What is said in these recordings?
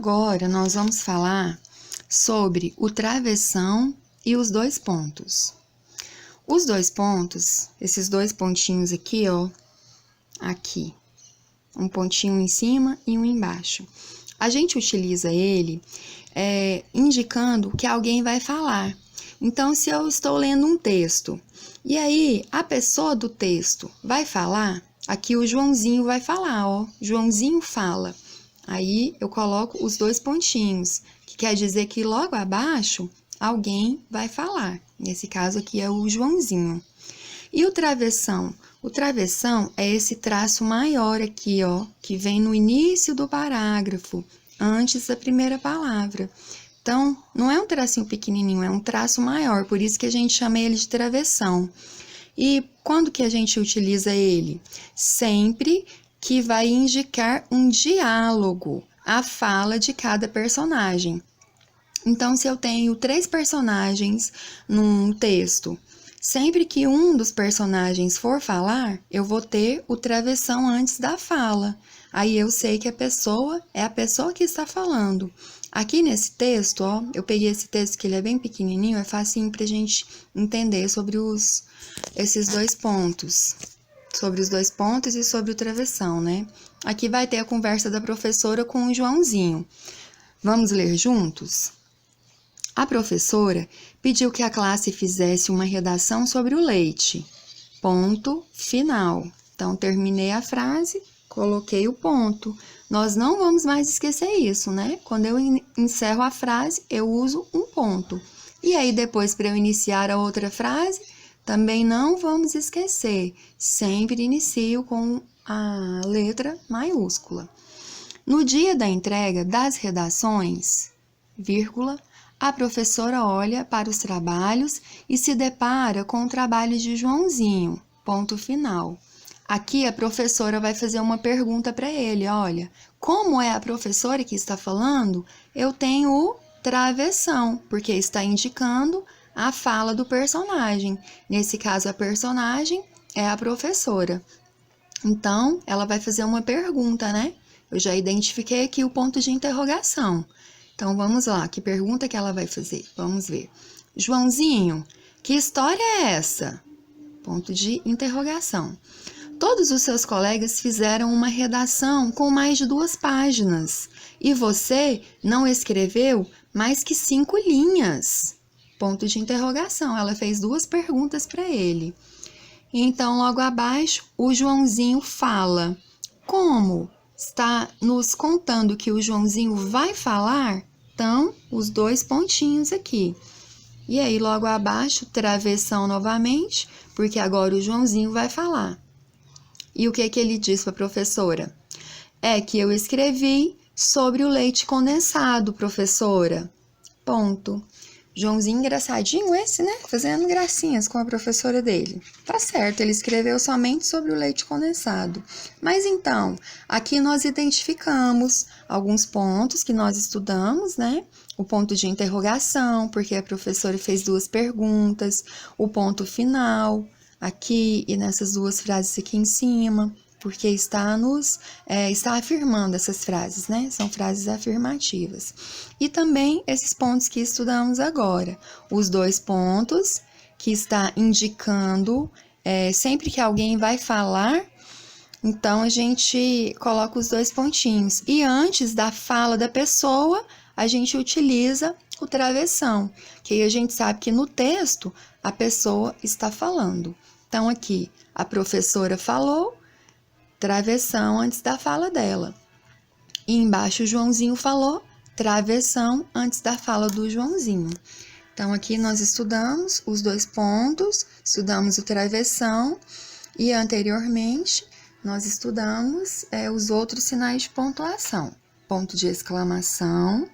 Agora, nós vamos falar sobre o travessão e os dois pontos. Os dois pontos, esses dois pontinhos aqui, ó, aqui, um pontinho em cima e um embaixo. A gente utiliza ele indicando que alguém vai falar. Então, se eu estou lendo um texto, e aí a pessoa do texto vai falar, aqui o Joãozinho vai falar, ó, Joãozinho fala. Aí eu coloco os dois pontinhos, que quer dizer que logo abaixo alguém vai falar. Nesse caso aqui é o Joãozinho. E o travessão? O travessão é esse traço maior aqui, ó, que vem no início do parágrafo, antes da primeira palavra. Então, não é um tracinho pequenininho, é um traço maior, por isso que a gente chama ele de travessão. E quando que a gente utiliza ele? Sempre que vai indicar um diálogo, a fala de cada personagem. Então, se eu tenho 3 personagens num texto, sempre que um dos personagens for falar, eu vou ter o travessão antes da fala. Aí eu sei que a pessoa é a pessoa que está falando. Aqui nesse texto, ó, eu peguei esse texto que ele é bem pequenininho, é facinho pra gente entender sobre esses dois pontos. Sobre os dois pontos e sobre o travessão, né? Aqui vai ter a conversa da professora com o Joãozinho. Vamos ler juntos? A professora pediu que a classe fizesse uma redação sobre o leite. Ponto final. Então, terminei a frase, coloquei o ponto. Nós não vamos mais esquecer isso, né? Quando eu encerro a frase, eu uso um ponto. E aí, depois, para eu iniciar a outra frase, também não vamos esquecer. Sempre inicio com a letra maiúscula. No dia da entrega das redações, vírgula, a professora olha para os trabalhos e se depara com o trabalho de Joãozinho, ponto final. Aqui a professora vai fazer uma pergunta para ele, olha, como é a professora que está falando, eu tenho o travessão, porque está indicando a fala do personagem. Nesse caso, a personagem é a professora. Então, ela vai fazer uma pergunta, né? Eu já identifiquei aqui o ponto de interrogação. Então, vamos lá, que pergunta que ela vai fazer? Vamos ver. Joãozinho, que história é essa? Ponto de interrogação. Todos os seus colegas fizeram uma redação com mais de 2 páginas e você não escreveu mais que 5 linhas. Ponto de interrogação. Ela fez 2 perguntas para ele. Então, logo abaixo, o Joãozinho fala. Como está nos contando que o Joãozinho vai falar, então, os 2 pontinhos aqui. E aí, logo abaixo, travessão novamente, porque agora o Joãozinho vai falar. E o que ele diz para a professora? É que eu escrevi sobre o leite condensado, professora. Ponto. Joãozinho engraçadinho esse, né? Fazendo gracinhas com a professora dele. Tá certo, ele escreveu somente sobre o leite condensado. Mas então, aqui nós identificamos alguns pontos que nós estudamos, né? O ponto de interrogação, porque a professora fez 2 perguntas. O ponto final, aqui e nessas 2 frases aqui em cima, porque está afirmando essas frases, né? São frases afirmativas. E também esses pontos que estudamos agora. Os 2 pontos que está indicando, sempre que alguém vai falar, então a gente coloca os 2 pontinhos. E antes da fala da pessoa, a gente utiliza o travessão, que aí a gente sabe que no texto a pessoa está falando. Então, aqui, a professora falou, travessão antes da fala dela. E embaixo o Joãozinho falou, travessão antes da fala do Joãozinho. Então, aqui nós estudamos os 2 pontos, estudamos o travessão e anteriormente nós estudamos os outros sinais de pontuação. Ponto de exclamação,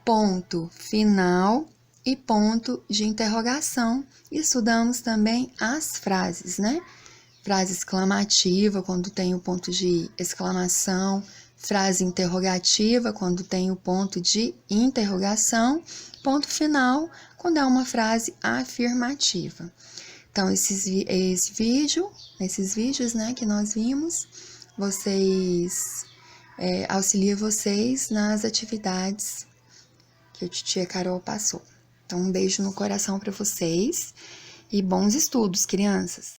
ponto final e ponto de interrogação. E estudamos também as frases, né? Frase exclamativa, quando tem o ponto de exclamação. Frase interrogativa, quando tem o ponto de interrogação. Ponto final, quando é uma frase afirmativa. Então, esses vídeos, né, que nós vimos, vocês auxilia vocês nas atividades que a titia Carol passou. Então, um beijo no coração para vocês e bons estudos, crianças!